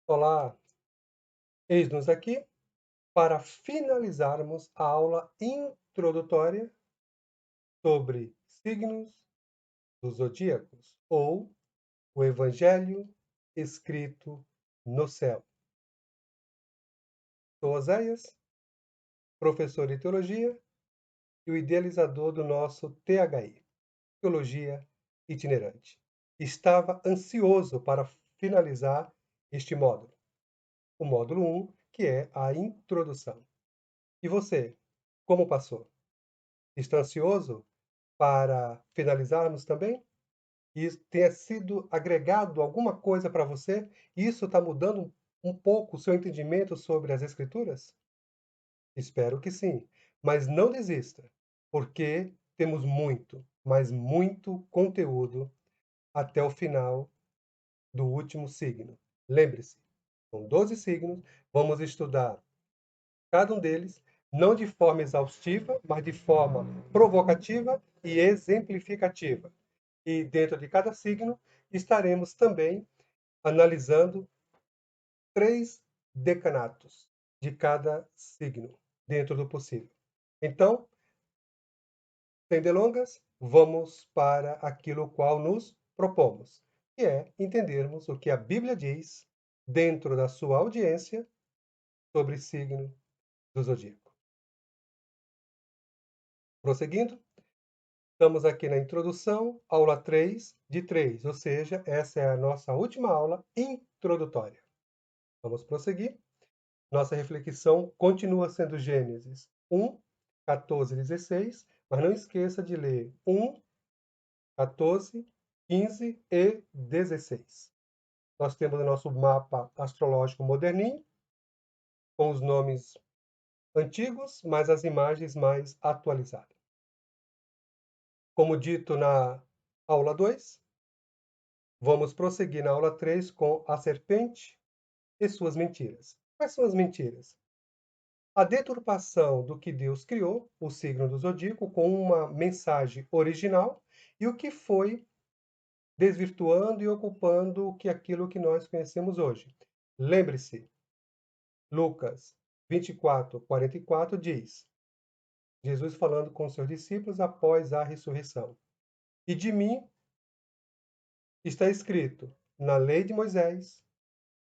Olá, eis-nos aqui para finalizarmos a aula introdutória sobre signos dos zodíacos ou o Evangelho escrito no céu. Sou Oséias, professor de teologia e o idealizador do nosso THI, Teologia Itinerante. Estava ansioso para finalizar este módulo, o módulo 1, que é a introdução. E você, como passou? Está ansioso para finalizarmos também? E tenha sido agregado alguma coisa para você? E isso está mudando um pouco o seu entendimento sobre as Escrituras? Espero que sim. Mas não desista, porque temos muito, mas muito conteúdo até o final do último signo. Lembre-se, são 12 signos, vamos estudar cada um deles, não de forma exaustiva, mas de forma provocativa e exemplificativa. E dentro de cada signo, estaremos também analisando 3 decanatos de cada signo, dentro do possível. Então, sem delongas, vamos para aquilo qual nos propomos, que é entendermos o que a Bíblia diz dentro da sua audiência sobre signo do zodíaco. Prosseguindo, estamos aqui na introdução, aula 3 de 3, ou seja, essa é a nossa última aula introdutória. Vamos prosseguir. Nossa reflexão continua sendo Gênesis 1, 14 e 16, mas não esqueça de ler 1, 14, 15 e 16. Nós temos o nosso mapa astrológico moderninho, com os nomes antigos, mas as imagens mais atualizadas. Como dito na aula 2, vamos prosseguir na aula 3 com a serpente e suas mentiras. Quais são as mentiras? A deturpação do que Deus criou, o signo do zodíaco, com uma mensagem original, e o que foi desvirtuando e ocupando aquilo que nós conhecemos hoje. Lembre-se, Lucas 24, 44 diz, Jesus falando com seus discípulos após a ressurreição. E de mim está escrito na lei de Moisés,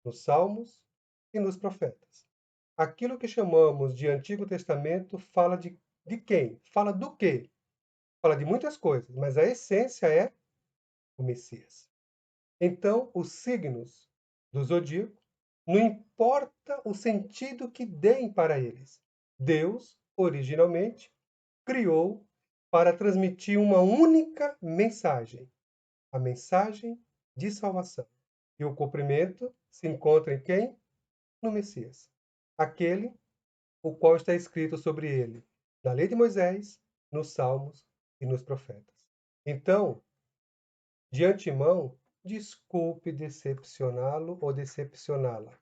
nos Salmos e nos profetas. Aquilo que chamamos de Antigo Testamento fala de quem? Fala do quê? Fala de muitas coisas, mas a essência é o Messias. Então, os signos do zodíaco, não importa o sentido que deem para eles, Deus, originalmente, criou para transmitir uma única mensagem, a mensagem de salvação. E o cumprimento se encontra em quem? No Messias. Aquele o qual está escrito sobre ele na lei de Moisés, nos Salmos e nos profetas. Então, de antemão, desculpe decepcioná-lo ou decepcioná-la,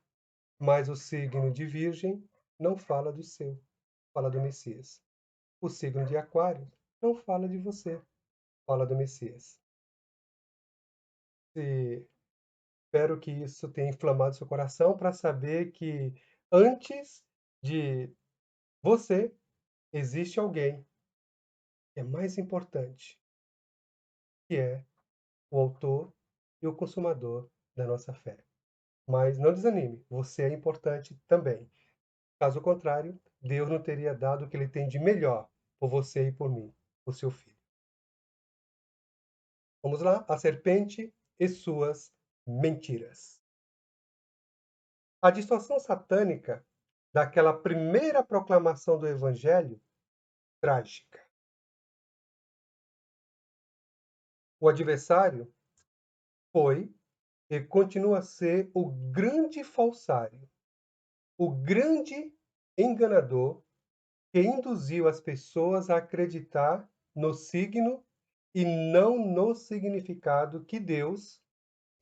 mas o signo de Virgem não fala do seu, fala do Messias. O signo de Aquário não fala de você, fala do Messias. E espero que isso tenha inflamado seu coração para saber que antes de você existe alguém que é mais importante, que é o autor e o consumador da nossa fé. Mas não desanime, você é importante também. Caso contrário, Deus não teria dado o que ele tem de melhor por você e por mim, o seu filho. Vamos lá, a serpente e suas mentiras. A distorção satânica daquela primeira proclamação do evangelho, trágica. O adversário foi e continua a ser o grande falsário, o grande enganador que induziu as pessoas a acreditar no signo e não no significado que Deus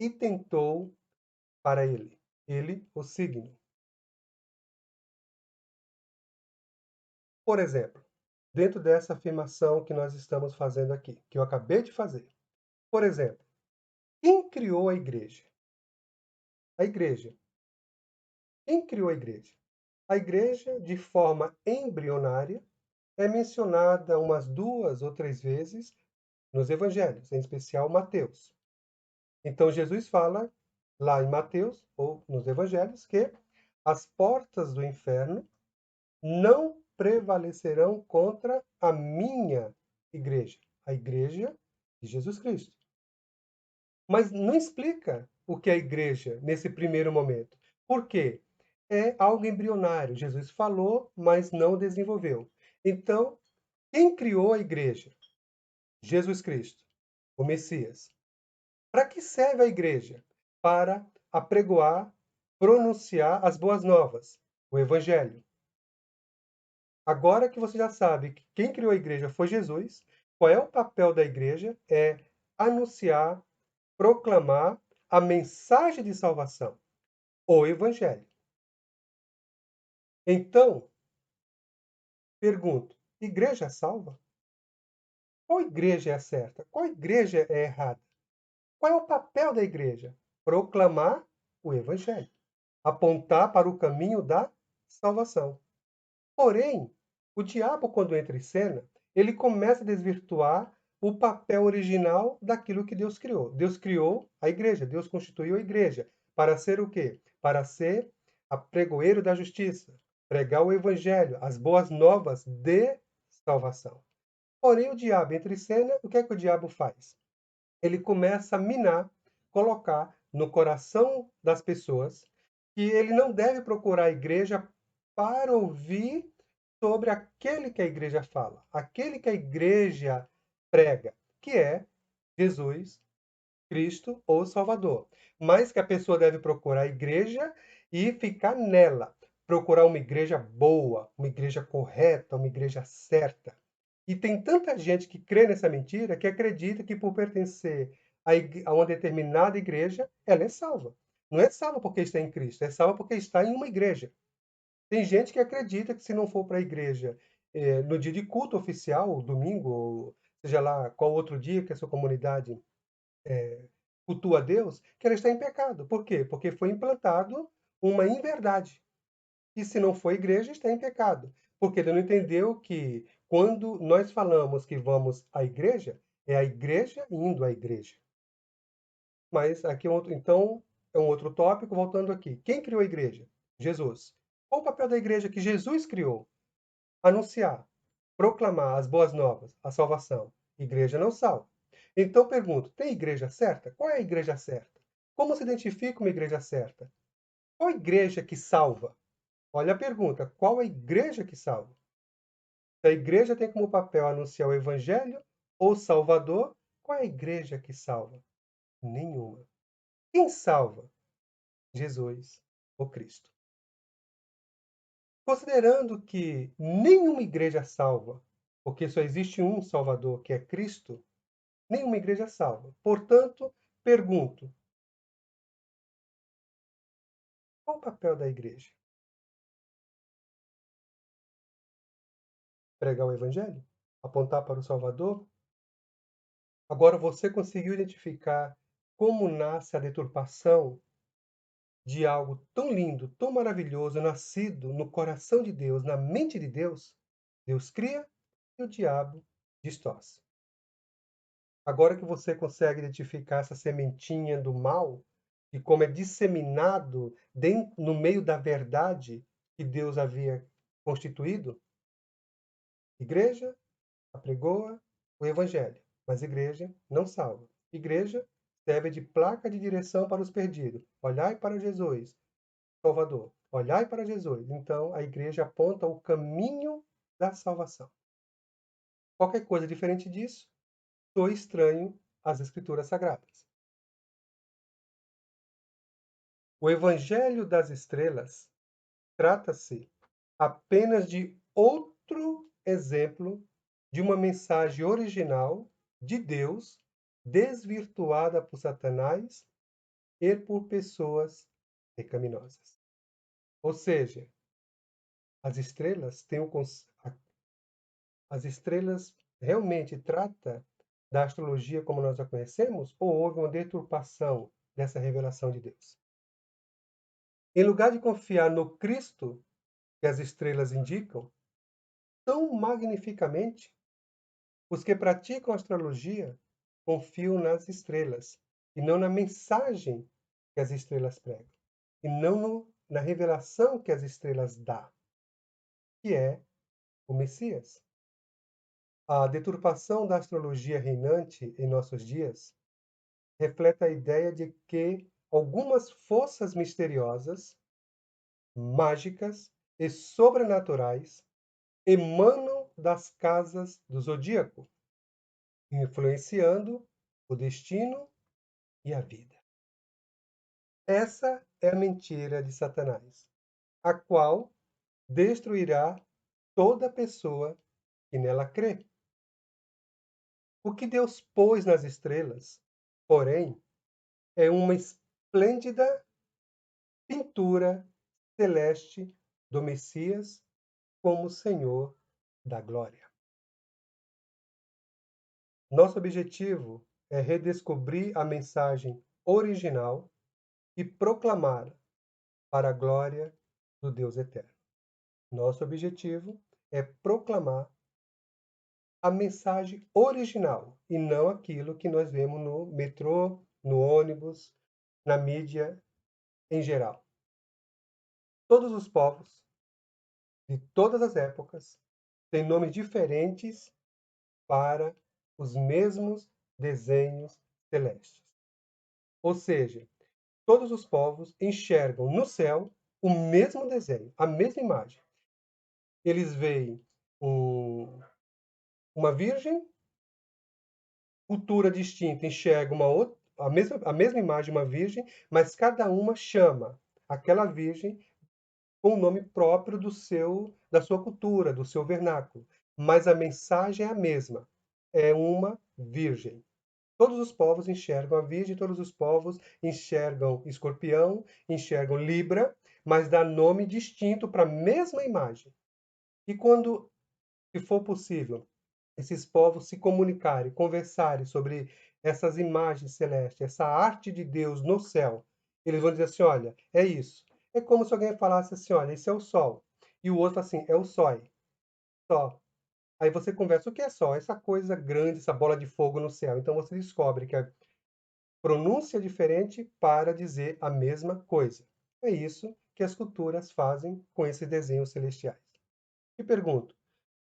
intentou para ele. Ele, o signo. Por exemplo, dentro dessa afirmação que nós estamos fazendo aqui, que eu acabei de fazer. Por exemplo, quem criou a igreja? A igreja Quem criou a igreja? A igreja, de forma embrionária, é mencionada umas 2 ou 3 vezes nos evangelhos, em especial Mateus. Então Jesus fala lá em Mateus ou nos evangelhos que as portas do inferno não prevalecerão contra a minha igreja, a igreja de Jesus Cristo. Mas não explica o que é a igreja nesse primeiro momento. Por quê? É algo embrionário. Jesus falou, mas não desenvolveu. Então, quem criou a igreja? Jesus Cristo, o Messias. Para que serve a igreja? Para apregoar, pronunciar as boas novas, o evangelho. Agora que você já sabe que quem criou a igreja foi Jesus, qual é o papel da igreja? É anunciar, proclamar a mensagem de salvação, o evangelho. Então, pergunto, igreja salva? Qual igreja é a certa? Qual igreja é errada? Qual é o papel da igreja? Proclamar o evangelho, apontar para o caminho da salvação. Porém, o diabo, quando entra em cena, ele começa a desvirtuar o papel original daquilo que Deus criou. Deus criou a igreja, Deus constituiu a igreja para ser o quê? Para ser a pregoeiro da justiça, pregar o evangelho, as boas novas de salvação. Porém, o diabo entra em cena, o que é que o diabo faz? Ele começa a minar, colocar no coração das pessoas que ele não deve procurar a igreja para ouvir sobre aquele que a igreja fala, aquele que a igreja prega, que é Jesus Cristo ou Salvador. Mas que a pessoa deve procurar a igreja e ficar nela. Procurar uma igreja boa, uma igreja correta, uma igreja certa. E tem tanta gente que crê nessa mentira que acredita que por pertencer a uma determinada igreja, ela é salva. Não é salva porque está em Cristo, é salva porque está em uma igreja. Tem gente que acredita que se não for para a igreja no dia de culto oficial, domingo, ou seja lá qual outro dia que a sua comunidade cultua a Deus, que ela está em pecado. Por quê? Porque foi implantado uma inverdade. E se não for igreja, está em pecado. Porque ele não entendeu que quando nós falamos que vamos à igreja, é a igreja indo à igreja. Mas aqui então é um outro tópico, voltando aqui. Quem criou a igreja? Jesus. Qual o papel da igreja que Jesus criou? Anunciar, proclamar as boas novas, a salvação. Igreja não salva. Então pergunto, tem igreja certa? Qual é a igreja certa? Como se identifica uma igreja certa? Qual igreja que salva? Olha a pergunta, qual a igreja que salva? Se a igreja tem como papel anunciar o evangelho ou Salvador, qual é a igreja que salva? Nenhuma. Quem salva? Jesus, o Cristo. Considerando que nenhuma igreja salva, porque só existe um Salvador, que é Cristo, nenhuma igreja salva. Portanto, pergunto: qual o papel da igreja? Pregar o evangelho? Apontar para o Salvador? Agora você conseguiu identificar como nasce a deturpação de algo tão lindo, tão maravilhoso, nascido no coração de Deus, na mente de Deus? Deus cria e o diabo distorce. Agora que você consegue identificar essa sementinha do mal e como é disseminado no meio da verdade que Deus havia constituído, igreja apregoa o evangelho, mas igreja não salva. Igreja serve de placa de direção para os perdidos. Olhai para Jesus, Salvador. Olhai para Jesus. Então a igreja aponta o caminho da salvação. Qualquer coisa diferente disso, sou estranho às Escrituras Sagradas. O Evangelho das Estrelas trata-se apenas de outro exemplo de uma mensagem original de Deus desvirtuada por Satanás e por pessoas pecaminosas. Ou seja, as estrelas têm as estrelas realmente trata da astrologia como nós a conhecemos ou houve uma deturpação dessa revelação de Deus? Em lugar de confiar no Cristo que as estrelas indicam, tão magnificamente, os que praticam astrologia confiam nas estrelas e não na mensagem que as estrelas pregam, e não na revelação que as estrelas dão, que é o Messias. A deturpação da astrologia reinante em nossos dias reflete a ideia de que algumas forças misteriosas, mágicas e sobrenaturais emanam das casas do zodíaco, influenciando o destino e a vida. Essa é a mentira de Satanás, a qual destruirá toda pessoa que nela crê. O que Deus pôs nas estrelas, porém, é uma esplêndida pintura celeste do Messias como Senhor da glória. Nosso objetivo é redescobrir a mensagem original e proclamá-la para a glória do Deus eterno. Nosso objetivo é proclamar a mensagem original e não aquilo que nós vemos no metrô, no ônibus, na mídia em geral. Todos os povos, de todas as épocas, têm nomes diferentes para os mesmos desenhos celestes. Ou seja, todos os povos enxergam no céu o mesmo desenho, a mesma imagem. Eles veem uma virgem, cultura distinta enxerga a mesma imagem, uma virgem, mas cada uma chama aquela virgem com o nome próprio da sua cultura, do seu vernáculo. Mas a mensagem é a mesma. É uma virgem. Todos os povos enxergam a Virgem, todos os povos enxergam Escorpião, enxergam Libra, mas dá nome distinto para a mesma imagem. E quando, se for possível, esses povos se comunicarem, conversarem sobre essas imagens celestes, essa arte de Deus no céu, eles vão dizer assim, olha, é isso. É como se alguém falasse assim, olha, esse é o Sol. E o outro assim, é o Sói. Só. Aí você conversa, o que é Sol? Essa coisa grande, essa bola de fogo no céu. Então você descobre que a pronúncia diferente para dizer a mesma coisa. É isso que as culturas fazem com esses desenhos celestiais. E pergunto,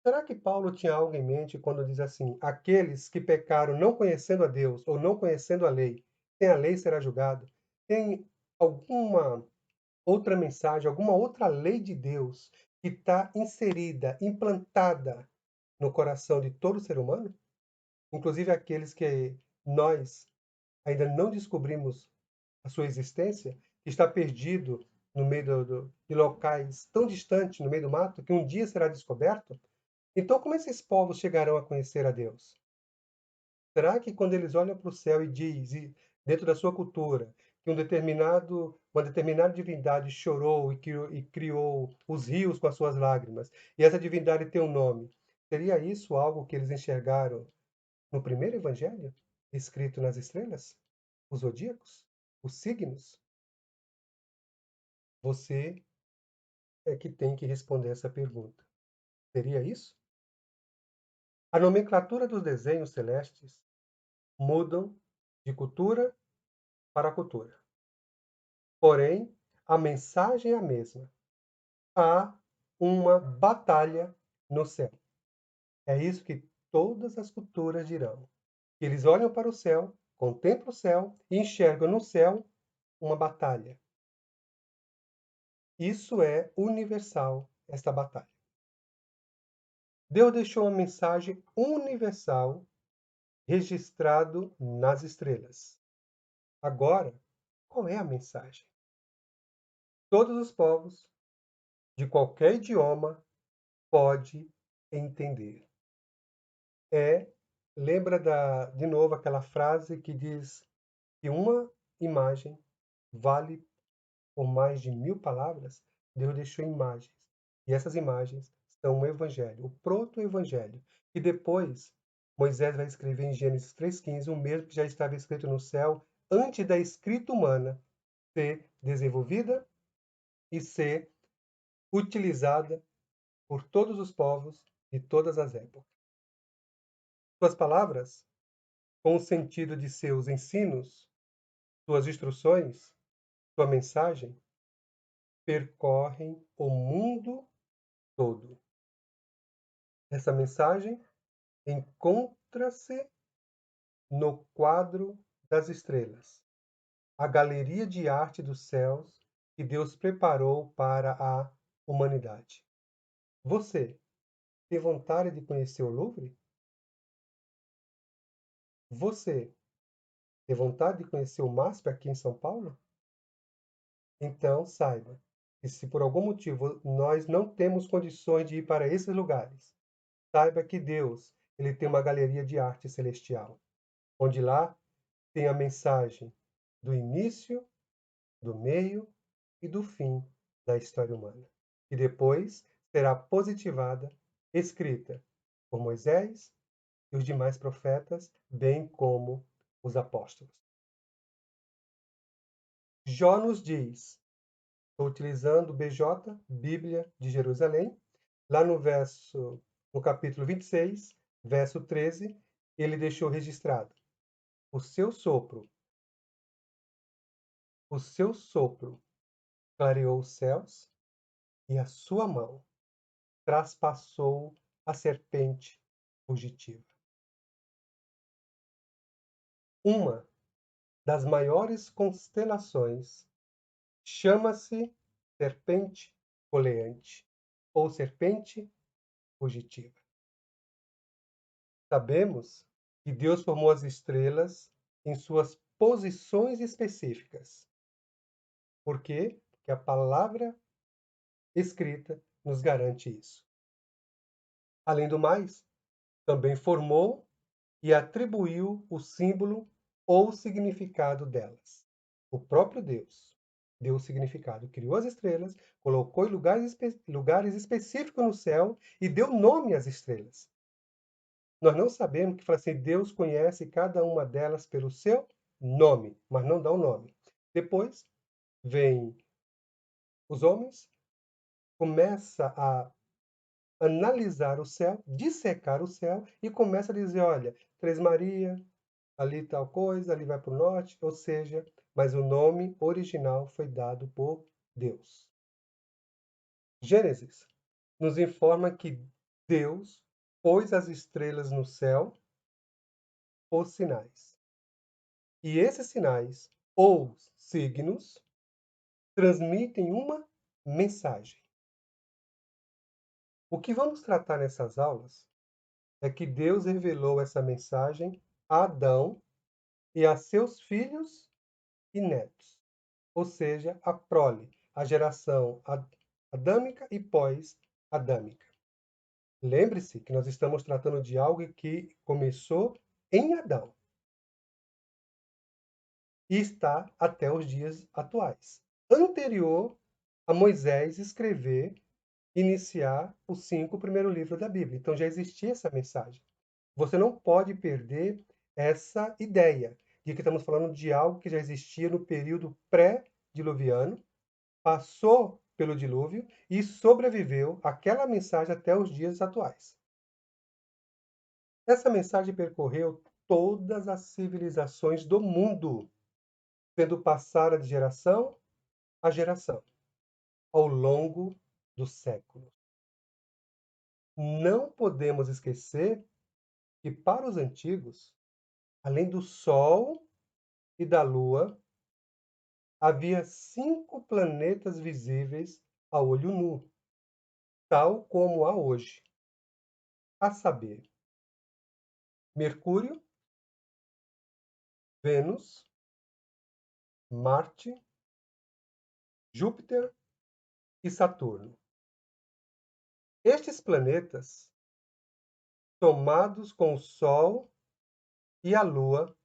será que Paulo tinha algo em mente quando diz assim: aqueles que pecaram não conhecendo a Deus ou não conhecendo a lei, sem a lei será julgado? Tem alguma outra mensagem, alguma outra lei de Deus que está inserida, implantada no coração de todo ser humano? Inclusive aqueles que nós ainda não descobrimos a sua existência, que está perdido no meio de locais tão distantes, no meio do mato, que um dia será descoberto? Então, como esses povos chegarão a conhecer a Deus? Será que quando eles olham para o céu dentro da sua cultura, que uma determinada divindade chorou e criou os rios com as suas lágrimas, e essa divindade tem um nome, seria isso algo que eles enxergaram no primeiro evangelho, escrito nas estrelas? Os zodíacos? Os signos? Você é que tem que responder essa pergunta. Seria isso? A nomenclatura dos desenhos celestes mudam de cultura para cultura. Porém, a mensagem é a mesma. Há uma batalha no céu. É isso que todas as culturas dirão. Eles olham para o céu, contemplam o céu e enxergam no céu uma batalha. Isso é universal, esta batalha. Deus deixou uma mensagem universal registrado nas estrelas. Agora, qual é a mensagem? Todos os povos, de qualquer idioma, pode entender. Lembra de novo aquela frase que diz que uma imagem vale por mais de 1000 palavras? Deus deixou imagens. E essas imagens são o Evangelho, o proto-Evangelho. E depois, Moisés vai escrever em Gênesis 3,15 o mesmo que já estava escrito no céu antes da escrita humana ser desenvolvida e ser utilizada por todos os povos e todas as épocas. Suas palavras, com o sentido de seus ensinos, suas instruções, sua mensagem, percorrem o mundo todo. Essa mensagem encontra-se no quadro das estrelas, a galeria de arte dos céus que Deus preparou para a humanidade. Você tem vontade de conhecer o Louvre? Você tem vontade de conhecer o MASP aqui em São Paulo? Então saiba que se por algum motivo nós não temos condições de ir para esses lugares, saiba que Deus, ele tem uma galeria de arte celestial, onde lá tem a mensagem do início, do meio e do fim da história humana, que depois será positivada, escrita por Moisés e os demais profetas, bem como os apóstolos. Jó nos diz, estou utilizando BJ, Bíblia de Jerusalém, lá no capítulo 26, verso 13, ele deixou registrado: o seu sopro clareou os céus e a sua mão traspassou a serpente fugitiva. Uma das maiores constelações chama-se serpente coleante ou serpente fugitiva. Sabemos que Deus formou as estrelas em suas posições específicas. Por quê? Porque a palavra escrita nos garante isso. Além do mais, também formou e atribuiu o símbolo ou significado delas. O próprio Deus deu o significado, criou as estrelas, colocou em lugares específicos no céu e deu nome às estrelas. Nós não sabemos que fala assim, Deus conhece cada uma delas pelo seu nome, mas não dá o nome. Depois vem os homens, começa a analisar o céu, dissecar o céu e começa a dizer, olha, Três Maria, ali tal coisa, ali vai para o norte, ou seja, mas o nome original foi dado por Deus. Gênesis nos informa que Deus pôs as estrelas no céu, os sinais. E esses sinais, ou signos, transmitem uma mensagem. O que vamos tratar nessas aulas é que Deus revelou essa mensagem a Adão e a seus filhos e netos, ou seja, a prole, a geração adâmica e pós-adâmica. Lembre-se que nós estamos tratando de algo que começou em Adão e está até os dias atuais, anterior a Moisés escrever, iniciar os 5 primeiros livros da Bíblia. Então já existia essa mensagem. Você não pode perder essa ideia de que estamos falando de algo que já existia no período pré-diluviano, passou pelo dilúvio e sobreviveu àquela mensagem até os dias atuais. Essa mensagem percorreu todas as civilizações do mundo, sendo passada de geração a geração, ao longo dos séculos. Não podemos esquecer que, para os antigos, além do Sol e da Lua, havia 5 planetas visíveis a olho nu, tal como há hoje, a saber, Mercúrio, Vênus, Marte, Júpiter e Saturno. Estes planetas, somados com o Sol e a Lua,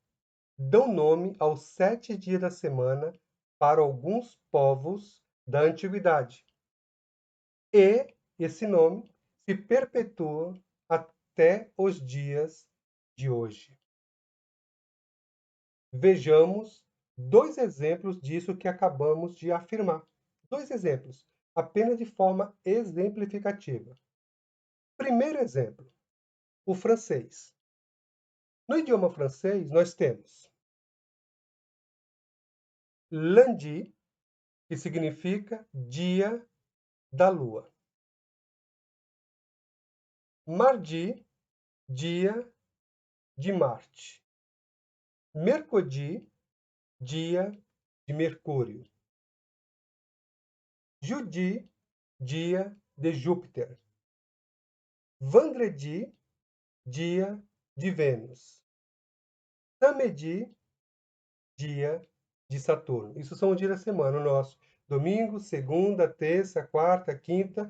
dão nome aos 7 dias da semana para alguns povos da antiguidade. E esse nome se perpetua até os dias de hoje. Vejamos 2 exemplos disso que acabamos de afirmar. 2 exemplos, apenas de forma exemplificativa. Primeiro exemplo, o francês. No idioma francês, nós temos lundi, que significa dia da lua. Mardi, dia de Marte. Mercredi, dia de Mercúrio. Jeudi, dia de Júpiter. Vendredi, dia de Vênus. Samedi, dia de Saturno. Isso são os dias da semana, o nosso. Domingo, segunda, terça, quarta, quinta,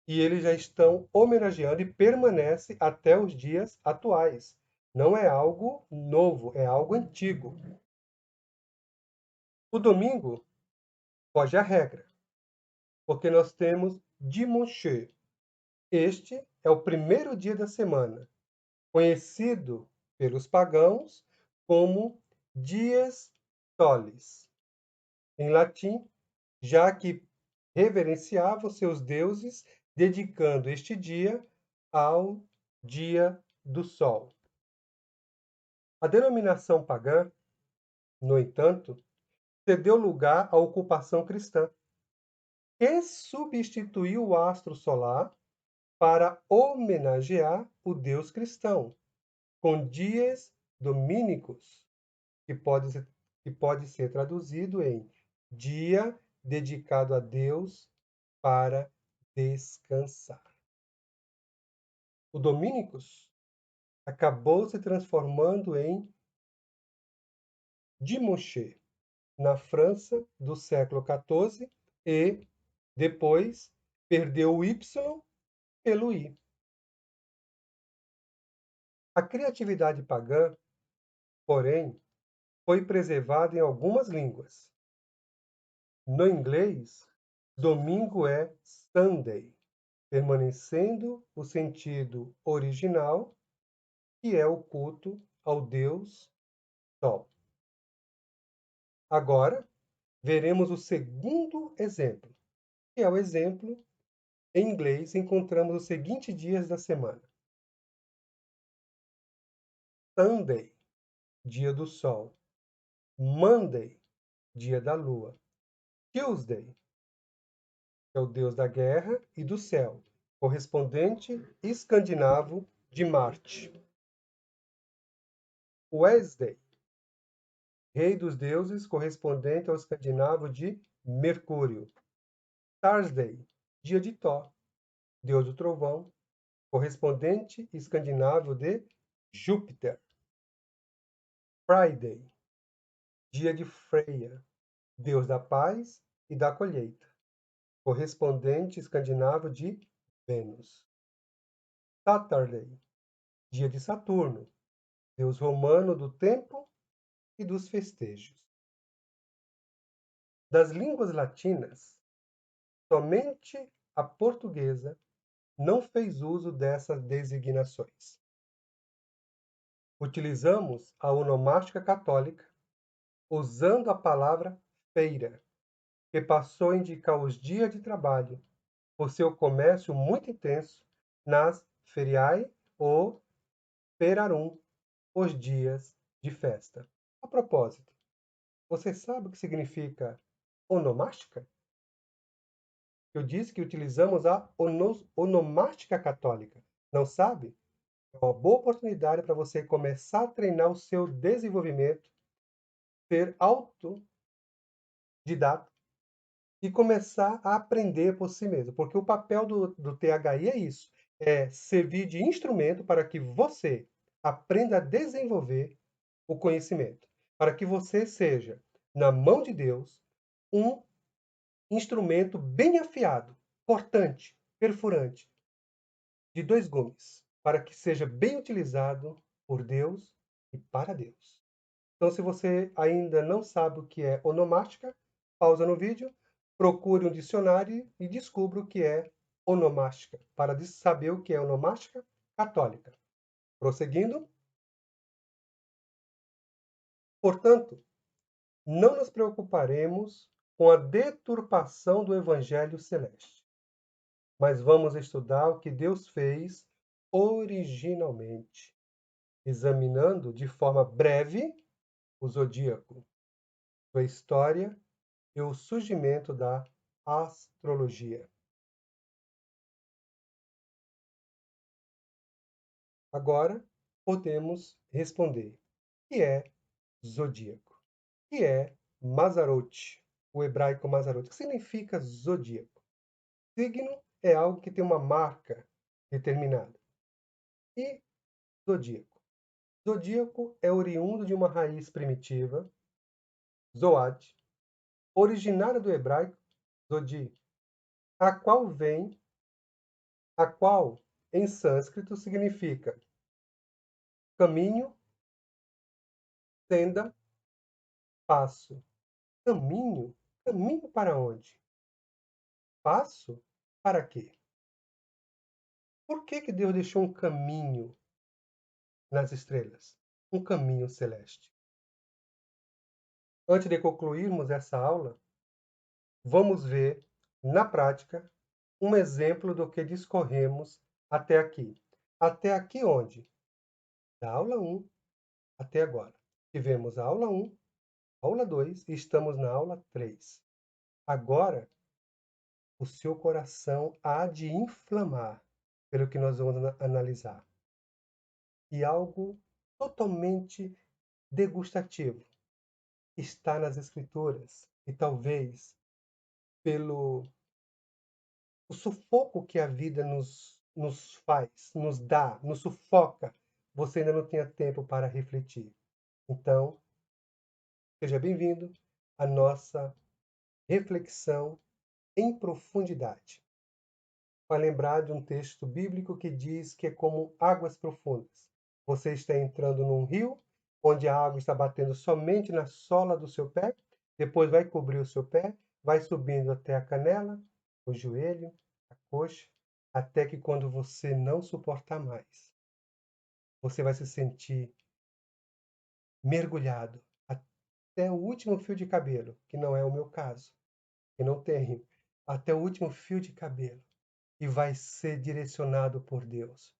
e eles já estão homenageando e permanece até os dias atuais. Não é algo novo, é algo antigo. O domingo foge à regra, porque nós temos dimanche. Este é o primeiro dia da semana, conhecido pelos pagãos como dies solis, em latim, já que reverenciavam seus deuses, dedicando este dia ao dia do sol. A denominação pagã, no entanto, cedeu lugar à ocupação cristã, que substituiu o astro solar para homenagear o Deus cristão, com dias domínicos, que pode ser traduzido em dia dedicado a Deus para descansar. O Dominicus acabou se transformando em dimanche na França do século XIV e, depois, perdeu o Y pelo I. A criatividade pagã, porém, foi preservada em algumas línguas. No inglês, domingo é Sunday, permanecendo o sentido original, que é o culto ao Deus Sol. Agora, veremos o segundo exemplo, que é o exemplo em inglês, encontramos os seguintes dias da semana. Sunday, dia do sol. Monday, dia da lua. Tuesday, é o deus da guerra e do céu, correspondente escandinavo de Marte. Wednesday, rei dos deuses, correspondente ao escandinavo de Mercúrio. Thursday, dia de Thor, deus do trovão, correspondente escandinavo de Júpiter. Friday, dia de Freia, deus da paz e da colheita, correspondente escandinavo de Vênus. Saturday, dia de Saturno, deus romano do tempo e dos festejos. Das línguas latinas, somente a portuguesa não fez uso dessas designações. Utilizamos a onomástica católica, usando a palavra feira, que passou a indicar os dias de trabalho, por seu comércio muito intenso nas feriae ou ferarum, os dias de festa. A propósito, você sabe o que significa onomástica? Eu disse que utilizamos a onomástica católica. Não sabe? É uma boa oportunidade para você começar a treinar o seu desenvolvimento, ser autodidata e começar a aprender por si mesmo. Porque o papel do THI é isso, é servir de instrumento para que você aprenda a desenvolver o conhecimento, para que você seja, na mão de Deus, um instrumento bem afiado, cortante, perfurante, de 2 gumes, para que seja bem utilizado por Deus e para Deus. Então, se você ainda não sabe o que é onomástica, pausa no vídeo, procure um dicionário e descubra o que é onomástica, para saber o que é onomástica católica. Prosseguindo. Portanto, não nos preocuparemos com a deturpação do Evangelho celeste. Mas vamos estudar o que Deus fez originalmente, examinando de forma breve o zodíaco, sua história e o surgimento da astrologia. Agora podemos responder: o que é zodíaco? O que é Mazzaroth, o hebraico Mazzaroth? O que significa zodíaco? Signo é algo que tem uma marca determinada. E zodíaco? Zodíaco é oriundo de uma raiz primitiva, zoad, originária do hebraico zodi, a qual em sânscrito significa caminho, senda, passo. Caminho? Caminho para onde? Passo? Para quê? Por que Deus deixou um caminho nas estrelas? Um caminho celeste. Antes de concluirmos essa aula, vamos ver, na prática, um exemplo do que discorremos até aqui. Até aqui onde? Da aula 1 até agora. Tivemos a aula 1, aula 2 e estamos na aula 3. Agora, o seu coração há de inflamar pelo que nós vamos analisar. E algo totalmente degustativo está nas Escrituras. E talvez pelo o sufoco que a vida nos faz, nos dá, nos sufoca, você ainda não tenha tempo para refletir. Então, seja bem-vindo à nossa reflexão em profundidade. Vai lembrar de um texto bíblico que diz que é como águas profundas. Você está entrando num rio, onde a água está batendo somente na sola do seu pé, depois vai cobrir o seu pé, vai subindo até a canela, o joelho, a coxa, até que quando você não suportar mais, você vai se sentir mergulhado até o último fio de cabelo, que não é o meu caso, que não tenho, até o último fio de cabelo, e vai ser direcionado por Deus.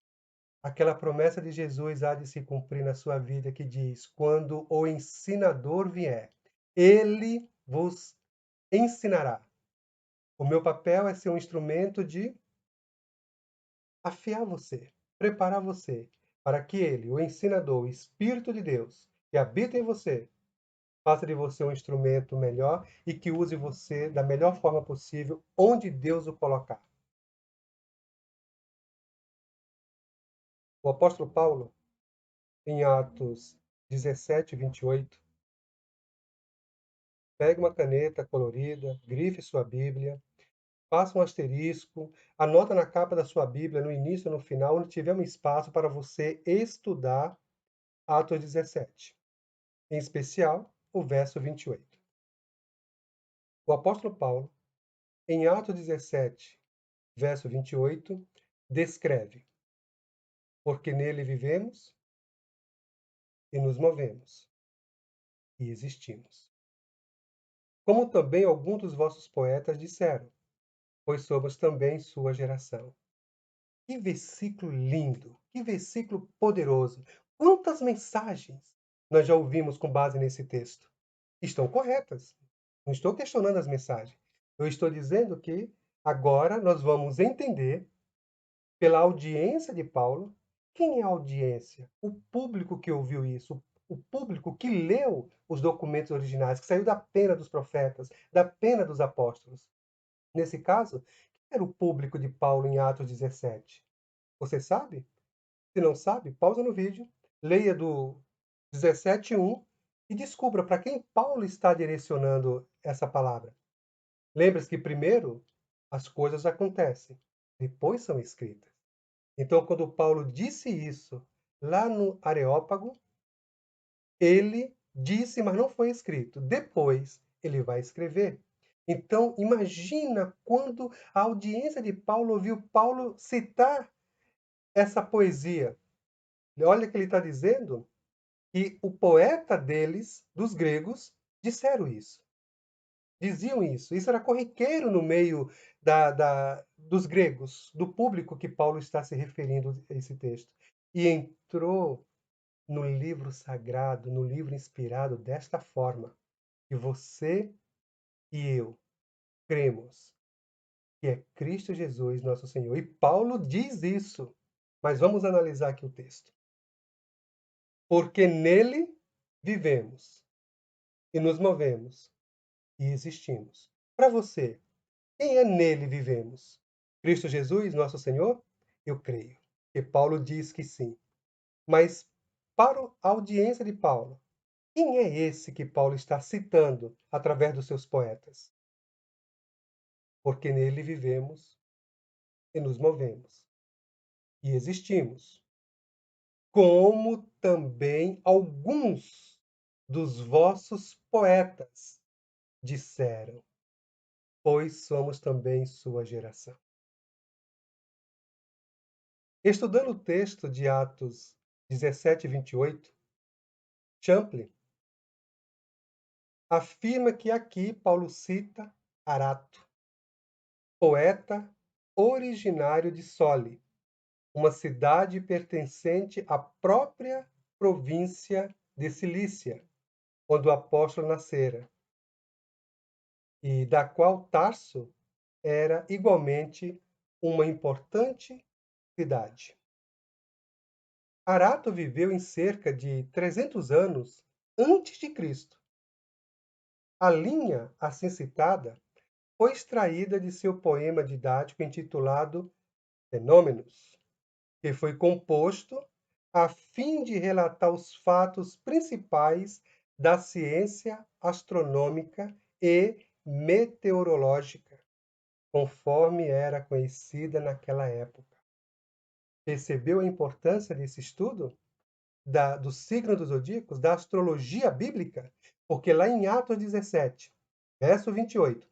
Aquela promessa de Jesus há de se cumprir na sua vida que diz: quando o ensinador vier, ele vos ensinará. O meu papel é ser um instrumento de afiar você, preparar você, para que ele, o ensinador, o Espírito de Deus, que habita em você, faça de você um instrumento melhor e que use você da melhor forma possível, onde Deus o colocar. O apóstolo Paulo, em Atos 17, 28, pegue uma caneta colorida, grife sua Bíblia, faça um asterisco, anota na capa da sua Bíblia, no início e no final, onde tiver um espaço para você estudar Atos 17. Em especial, o verso 28. O apóstolo Paulo, em Atos 17, verso 28, descreve: porque nele vivemos e nos movemos e existimos. Como também alguns dos vossos poetas disseram, pois somos também sua geração. Que versículo lindo, que versículo poderoso. Quantas mensagens nós já ouvimos com base nesse texto? Estão corretas. Não estou questionando as mensagens. Eu estou dizendo que agora nós vamos entender, pela audiência de Paulo, quem é a audiência? O público que ouviu isso, o público que leu os documentos originais, que saiu da pena dos profetas, da pena dos apóstolos. Nesse caso, quem era o público de Paulo em Atos 17? Você sabe? Se não sabe, pausa no vídeo, leia do 17:1 e descubra para quem Paulo está direcionando essa palavra. Lembre-se que primeiro as coisas acontecem, depois são escritas. Então, quando Paulo disse isso lá no Areópago, ele disse, mas não foi escrito. Depois ele vai escrever. Então, imagina quando a audiência de Paulo ouviu Paulo citar essa poesia. Olha que ele está dizendo que o poeta deles, dos gregos, disseram isso. diziam isso. Isso era corriqueiro no meio dos gregos, do público que Paulo está se referindo a esse texto. E entrou no livro sagrado, no livro inspirado desta forma, que você e eu cremos que é Cristo Jesus, nosso Senhor. E Paulo diz isso. Mas vamos analisar aqui o texto. Porque nele vivemos e nos movemos e existimos. Para você, quem é nele vivemos? Cristo Jesus, nosso Senhor? Eu creio. E Paulo diz que sim. Mas para a audiência de Paulo, quem é esse que Paulo está citando através dos seus poetas? Porque nele vivemos e nos movemos e existimos. Como também alguns dos vossos poetas disseram, pois somos também sua geração. Estudando o texto de Atos 17, 28, Champlin afirma que aqui Paulo cita Arato, poeta originário de Soli, uma cidade pertencente à própria província de Cilícia, onde o apóstolo nascera, e da qual Tarso era igualmente uma importante cidade. Arato viveu em cerca de 300 anos antes de Cristo. A linha assim citada foi extraída de seu poema didático intitulado Fenômenos, que foi composto a fim de relatar os fatos principais da ciência astronômica e meteorológica, conforme era conhecida naquela época. Percebeu a importância desse estudo do signo dos zodíacos, da astrologia bíblica? Porque lá em Atos 17, verso 28,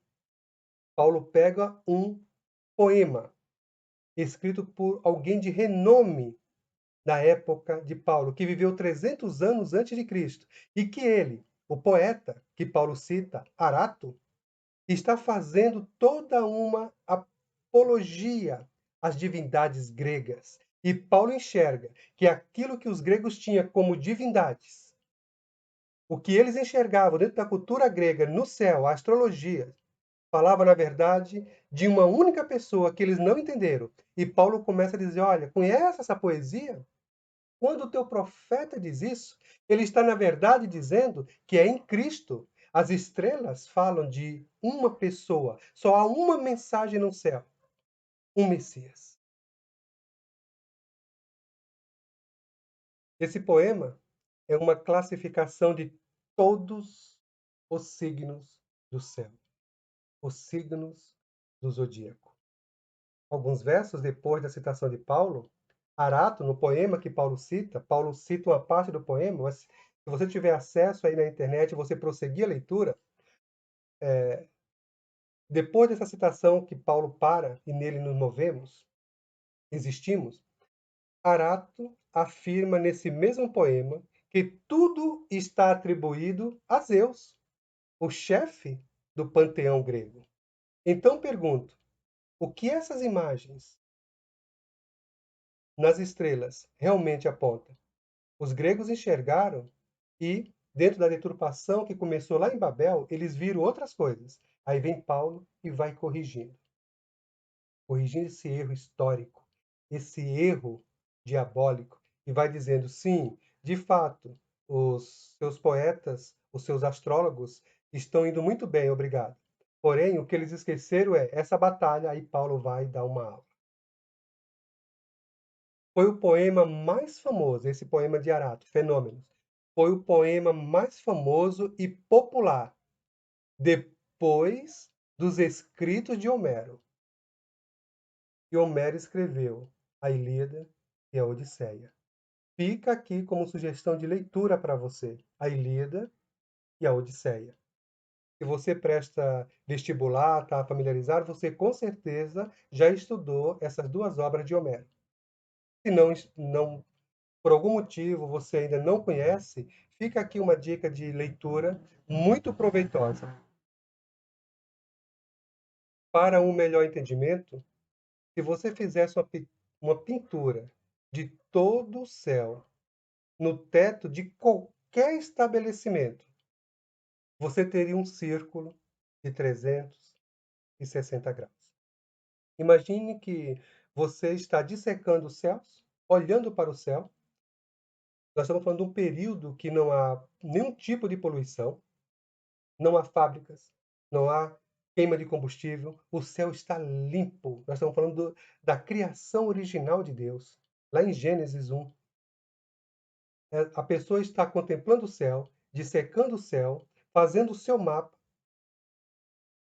Paulo pega um poema escrito por alguém de renome da época de Paulo, que viveu 300 anos antes de Cristo, e que ele, o poeta que Paulo cita, Arato, está fazendo toda uma apologia às divindades gregas. E Paulo enxerga que aquilo que os gregos tinham como divindades, o que eles enxergavam dentro da cultura grega no céu, a astrologia, falava, na verdade, de uma única pessoa que eles não entenderam. E Paulo começa a dizer: olha, conhece essa poesia? Quando o teu profeta diz isso, ele está, na verdade, dizendo que é em Cristo. As estrelas falam de uma pessoa. Só há uma mensagem no céu: um Messias. Esse poema é uma classificação de todos os signos do céu, os signos do zodíaco. Alguns versos depois da citação de Paulo, Arato, no poema que Paulo cita uma parte do poema, mas se você tiver acesso aí na internet, você prosseguir a leitura, depois dessa citação que Paulo para e nele nos movemos, existimos, Arato afirma nesse mesmo poema que tudo está atribuído a Zeus, o chefe do panteão grego. Então pergunto, o que essas imagens nas estrelas realmente apontam? Os gregos enxergaram e, dentro da deturpação que começou lá em Babel, eles viram outras coisas. Aí vem Paulo e vai corrigindo esse erro histórico, esse erro diabólico, e vai dizendo: sim, de fato, os seus poetas, os seus astrólogos estão indo muito bem, obrigado. Porém, o que eles esqueceram é essa batalha, aí Paulo vai dar uma aula. Foi o poema mais famoso, esse poema de Arato, Fenômenos. Foi o poema mais famoso e popular depois dos escritos de Homero. E Homero escreveu a Ilíada e a Odisseia. Fica aqui como sugestão de leitura para você, a Ilíada e a Odisseia. Se você presta vestibular, está familiarizado, você com certeza já estudou essas duas obras de Homero. Se não, por algum motivo você ainda não conhece, fica aqui uma dica de leitura muito proveitosa. Para um melhor entendimento, se você fizesse uma pintura de todo o céu no teto de qualquer estabelecimento, você teria um círculo de 360 graus. Imagine que você está dissecando os céus, olhando para o céu. Nós estamos falando de um período que não há nenhum tipo de poluição, não há fábricas, não há queima de combustível, o céu está limpo. Nós estamos falando da criação original de Deus, lá em Gênesis 1. A pessoa está contemplando o céu, dissecando o céu, fazendo o seu mapa.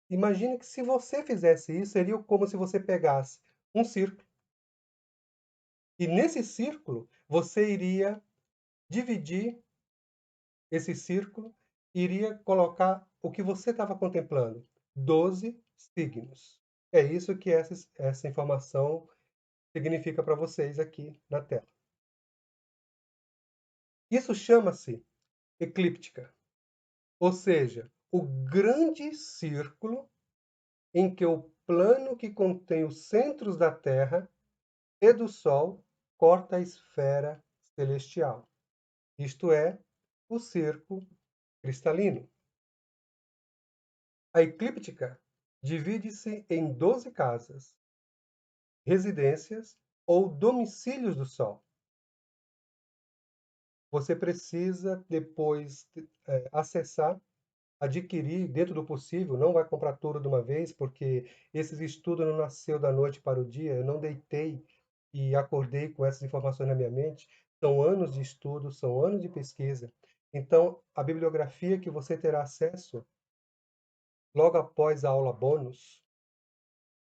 Imagine que se você fizesse isso, seria como se você pegasse um círculo e nesse círculo você iria dividir esse círculo, iria colocar o que você estava contemplando, 12 signos. É isso que essa informação significa para vocês aqui na tela. Isso chama-se eclíptica, ou seja, o grande círculo em que o plano que contém os centros da Terra e do Sol corta a esfera celestial, isto é, o cerco cristalino. A eclíptica divide-se em 12 casas, residências ou domicílios do Sol. Você precisa depois acessar, adquirir dentro do possível, não vai comprar tudo de uma vez, porque esses estudos não nasceu da noite para o dia, eu não deitei e acordei com essas informações na minha mente. São anos de estudo, são anos de pesquisa. Então, a bibliografia que você terá acesso logo após a aula bônus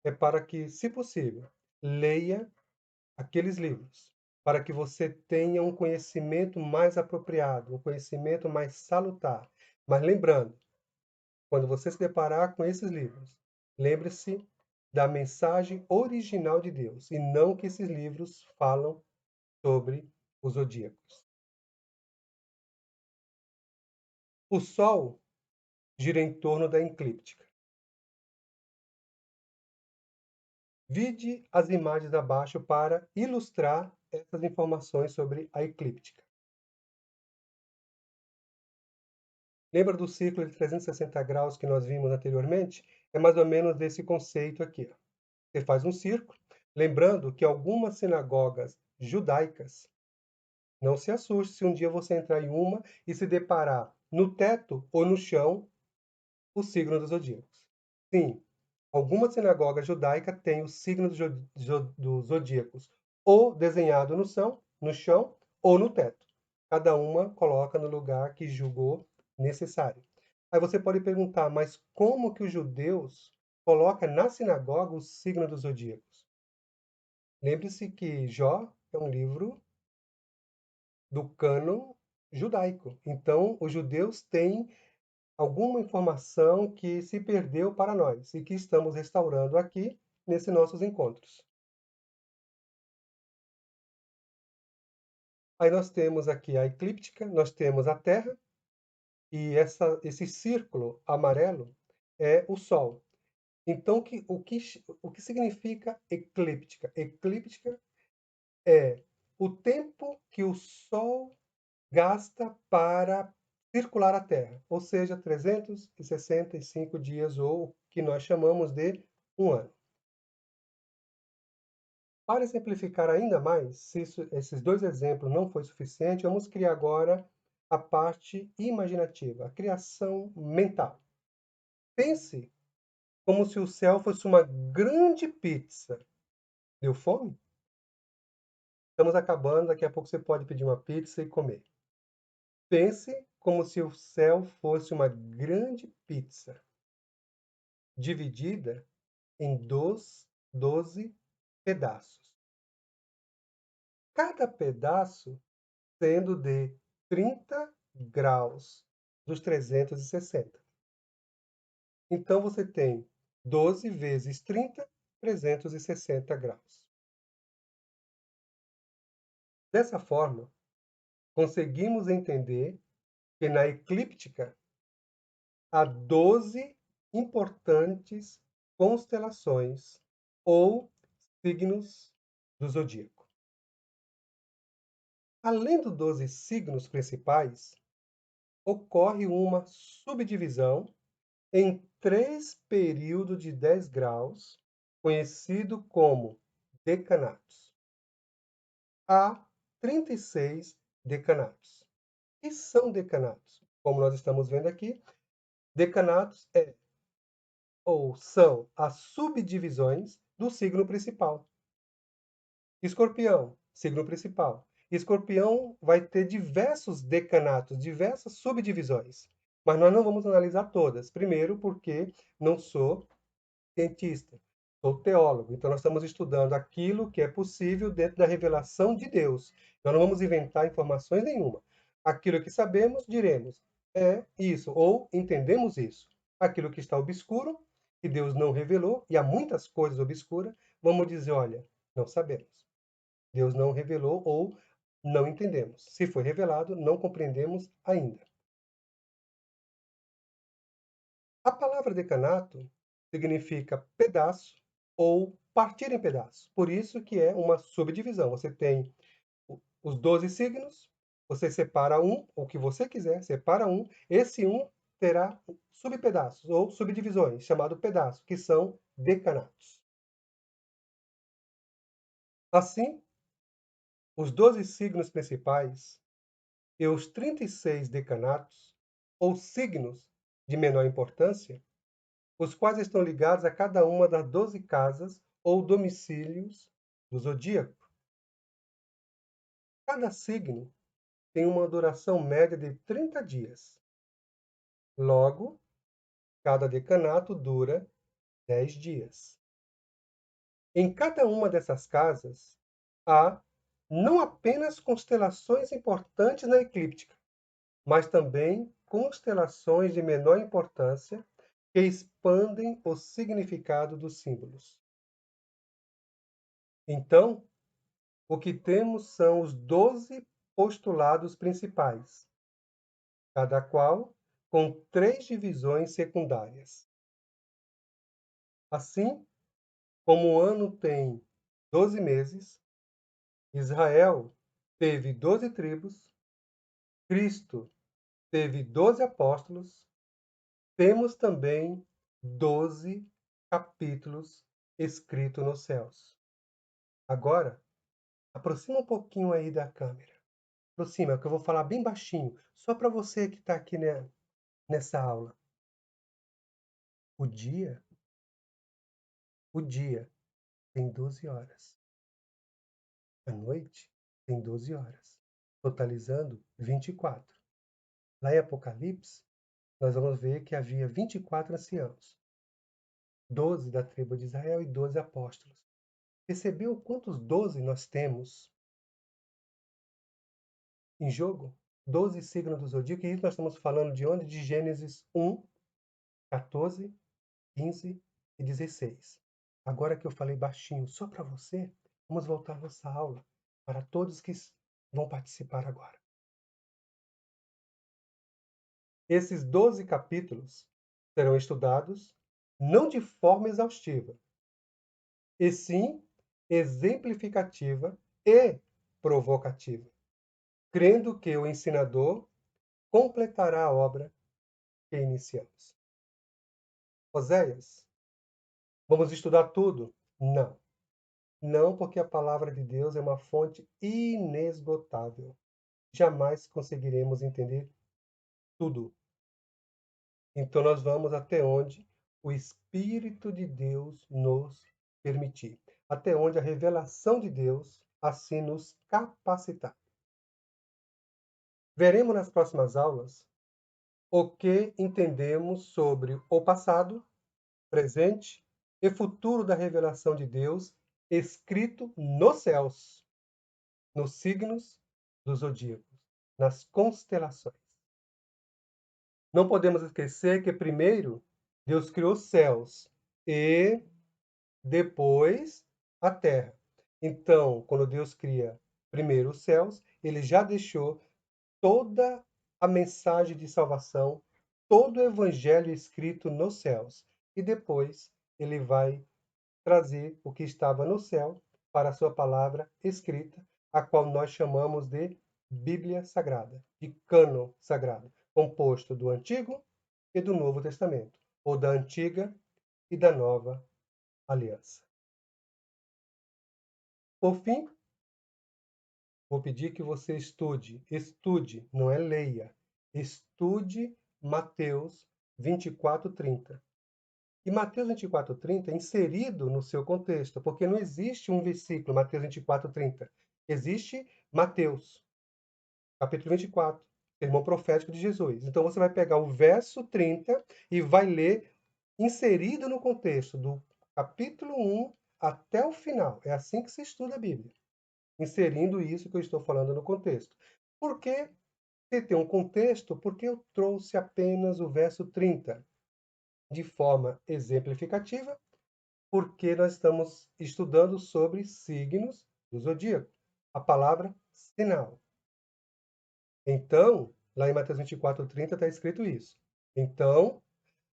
é para que, se possível, leia aqueles livros, para que você tenha um conhecimento mais apropriado, um conhecimento mais salutar. Mas lembrando, quando você se deparar com esses livros, lembre-se da mensagem original de Deus e não que esses livros falam sobre os zodíacos. O Sol gira em torno da eclíptica. Vide as imagens abaixo para ilustrar essas informações sobre a eclíptica. Lembra do círculo de 360 graus que nós vimos anteriormente? É mais ou menos desse conceito aqui. Você faz um círculo, lembrando que algumas sinagogas judaicas, não se assuste se um dia você entrar em uma e se deparar no teto ou no chão o signo dos zodíacos. Sim, alguma sinagoga judaica tem o signo dos zodíacos ou desenhado no chão ou no teto. Cada uma coloca no lugar que julgou necessário. Aí você pode perguntar, mas como que os judeus colocam na sinagoga o signo dos zodíacos? Lembre-se que Jó é um livro do cânon judaico. Então, os judeus têm alguma informação que se perdeu para nós e que estamos restaurando aqui nesses nossos encontros. Aí nós temos aqui a eclíptica, nós temos a Terra e esse círculo amarelo é o Sol. Então, o que significa eclíptica? Eclíptica é o tempo que o Sol gasta para circular a Terra, ou seja, 365 dias, ou o que nós chamamos de um ano. Para exemplificar ainda mais, se esses dois exemplos não foi suficiente, vamos criar agora a parte imaginativa, a criação mental. Pense como se o céu fosse uma grande pizza. Deu fome? Estamos acabando, daqui a pouco você pode pedir uma pizza e comer. Pense como se o céu fosse uma grande pizza, dividida em 12 pedaços. Cada pedaço sendo de 30 graus dos 360. Então, você tem 12 vezes 30, 360 graus. Dessa forma, conseguimos entender que na eclíptica há 12 importantes constelações ou signos do zodíaco. Além dos 12 signos principais, ocorre uma subdivisão em 3 períodos de 10 graus, conhecido como decanatos. Há 36 decanatos. O que são decanatos? Como nós estamos vendo aqui, decanatos são as subdivisões do signo principal. Escorpião, signo principal. Escorpião vai ter diversos decanatos, diversas subdivisões, mas nós não vamos analisar todas. Primeiro, porque não sou cientista, sou teólogo, então nós estamos estudando aquilo que é possível dentro da revelação de Deus. Nós não vamos inventar informações nenhuma. Aquilo que sabemos, diremos, é isso, ou entendemos isso. Aquilo que está obscuro, que Deus não revelou, e há muitas coisas obscuras, vamos dizer, olha, não sabemos. Deus não revelou ou não entendemos. Se foi revelado, não compreendemos ainda. A palavra decanato significa pedaço ou partir em pedaços. Por isso que é uma subdivisão. Você tem os 12 signos, você separa um, o que você quiser, separa um. Esse um terá subpedaços ou subdivisões, chamado pedaço, que são decanatos. Assim, os 12 signos principais e os 36 decanatos, ou signos de menor importância, os quais estão ligados a cada uma das 12 casas ou domicílios do zodíaco. Cada signo tem uma duração média de 30 dias. Logo, cada decanato dura 10 dias. Em cada uma dessas casas há não apenas constelações importantes na eclíptica, mas também constelações de menor importância que expandem o significado dos símbolos. Então, o que temos são os 12 postulados principais, cada qual com 3 divisões secundárias. Assim, como o ano tem 12 meses, Israel teve 12 tribos, Cristo teve 12 apóstolos, temos também 12 capítulos escritos nos céus. Agora, aproxima um pouquinho aí da câmera. Aproxima, que eu vou falar bem baixinho, só para você que está aqui nessa aula. O dia tem 12 horas. A noite tem 12 horas, totalizando 24. Lá em Apocalipse, nós vamos ver que havia 24 anciãos, 12 da tribo de Israel e 12 apóstolos. Percebeu quantos 12 nós temos em jogo? 12 signos do zodíaco, e isso nós estamos falando de onde? De Gênesis 1, 14, 15 e 16. Agora que eu falei baixinho só para você, vamos voltar à nossa aula para todos que vão participar agora. Esses 12 capítulos serão estudados não de forma exaustiva, e sim exemplificativa e provocativa, crendo que o ensinador completará a obra que iniciamos. Oséias, vamos estudar tudo? Não. Não, porque a palavra de Deus é uma fonte inesgotável. Jamais conseguiremos entender tudo. Então nós vamos até onde o Espírito de Deus nos permitir, até onde a revelação de Deus assim nos capacitar. Veremos nas próximas aulas o que entendemos sobre o passado, presente e futuro da revelação de Deus escrito nos céus, nos signos dos zodíacos, nas constelações. Não podemos esquecer que primeiro Deus criou os céus e depois a terra. Então, quando Deus cria primeiro os céus, ele já deixou toda a mensagem de salvação, todo o evangelho escrito nos céus. E depois ele vai trazer o que estava no céu para a sua palavra escrita, a qual nós chamamos de Bíblia Sagrada, de cânon sagrado, composto do Antigo e do Novo Testamento, ou da Antiga e da Nova Aliança. Por fim, vou pedir que você estude, não é leia, estude Mateus 24:30. E Mateus 24:30 é inserido no seu contexto, porque não existe um versículo, Mateus 24:30. Existe Mateus, capítulo 24, sermão profético de Jesus. Então você vai pegar o verso 30 e vai ler inserido no contexto do capítulo 1 até o final. É assim que se estuda a Bíblia, inserindo isso que eu estou falando no contexto. Por que tem um contexto? Porque eu trouxe apenas o verso 30 de forma exemplificativa, porque nós estamos estudando sobre signos do zodíaco. A palavra sinal. Então, lá em Mateus 24:30 está escrito isso. Então,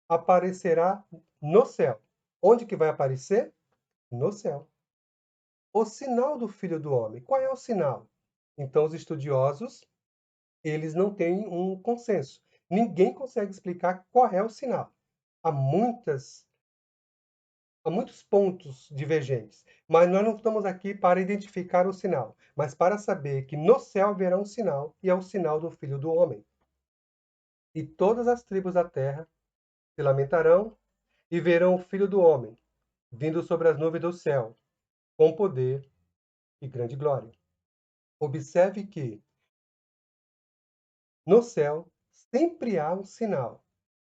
aparecerá no céu. Onde que vai aparecer? No céu. O sinal do Filho do Homem. Qual é o sinal? Então, os estudiosos, eles não têm um consenso. Ninguém consegue explicar qual é o sinal. Há muitos pontos divergentes, mas nós não estamos aqui para identificar o sinal, mas para saber que no céu haverá um sinal, e é o sinal do Filho do Homem. E todas as tribos da terra se lamentarão e verão o Filho do Homem vindo sobre as nuvens do céu, com poder e grande glória. Observe que no céu sempre há um sinal,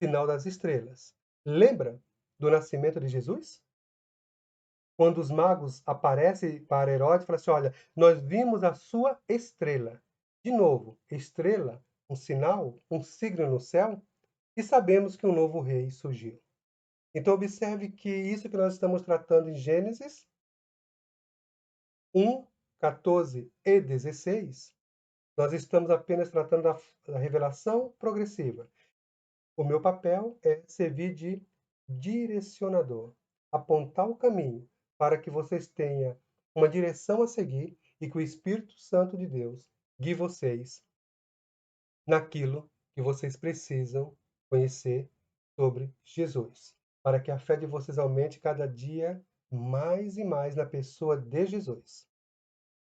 sinal das estrelas. Lembra do nascimento de Jesus? Quando os magos aparecem para Herodes e falam assim: olha, nós vimos a sua estrela. De novo, estrela, um sinal, um signo no céu, e sabemos que um novo rei surgiu. Então, observe que isso que nós estamos tratando em Gênesis 1, 14 e 16, nós estamos apenas tratando da revelação progressiva. O meu papel é servir de direcionador, apontar o caminho para que vocês tenham uma direção a seguir e que o Espírito Santo de Deus guie vocês naquilo que vocês precisam conhecer sobre Jesus, para que a fé de vocês aumente cada dia mais e mais na pessoa de Jesus.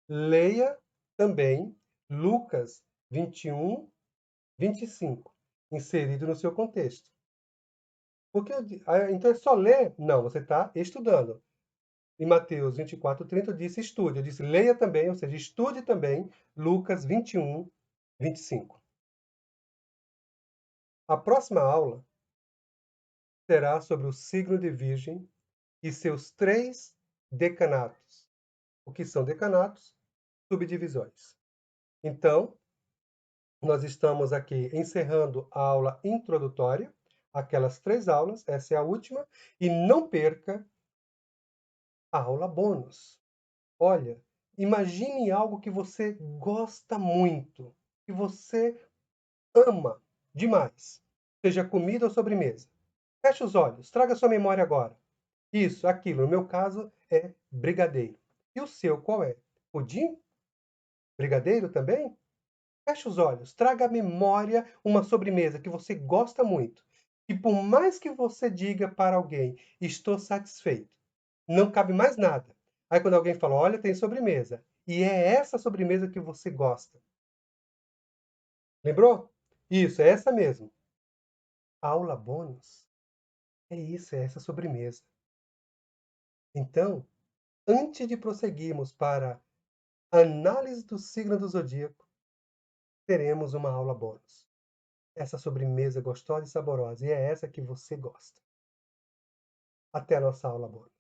Leia também Lucas 21, 25, inserido no seu contexto. Porque, então é só ler? Não, você está estudando. Em Mateus 24:30 eu disse estude. Eu disse leia também, ou seja, estude também Lucas 21, 25. A próxima aula será sobre o signo de Virgem e seus 3 decanatos. O que são decanatos? Subdivisões. Então, nós estamos aqui encerrando a aula introdutória, aquelas 3 aulas, essa é a última, e não perca a aula bônus. Olha, imagine algo que você gosta muito, que você ama demais, seja comida ou sobremesa. Feche os olhos, traga sua memória agora. Isso, aquilo, no meu caso é brigadeiro. E o seu qual é? Pudim? Brigadeiro também? Feche os olhos, traga à memória uma sobremesa que você gosta muito. E por mais que você diga para alguém, estou satisfeito, não cabe mais nada. Aí quando alguém fala, olha, tem sobremesa. E é essa sobremesa que você gosta. Lembrou? Isso, é essa mesmo. Aula bônus. É isso, é essa sobremesa. Então, antes de prosseguirmos para a análise do signo do zodíaco, teremos uma aula bônus. Essa sobremesa gostosa e saborosa. E é essa que você gosta. Até a nossa aula bônus.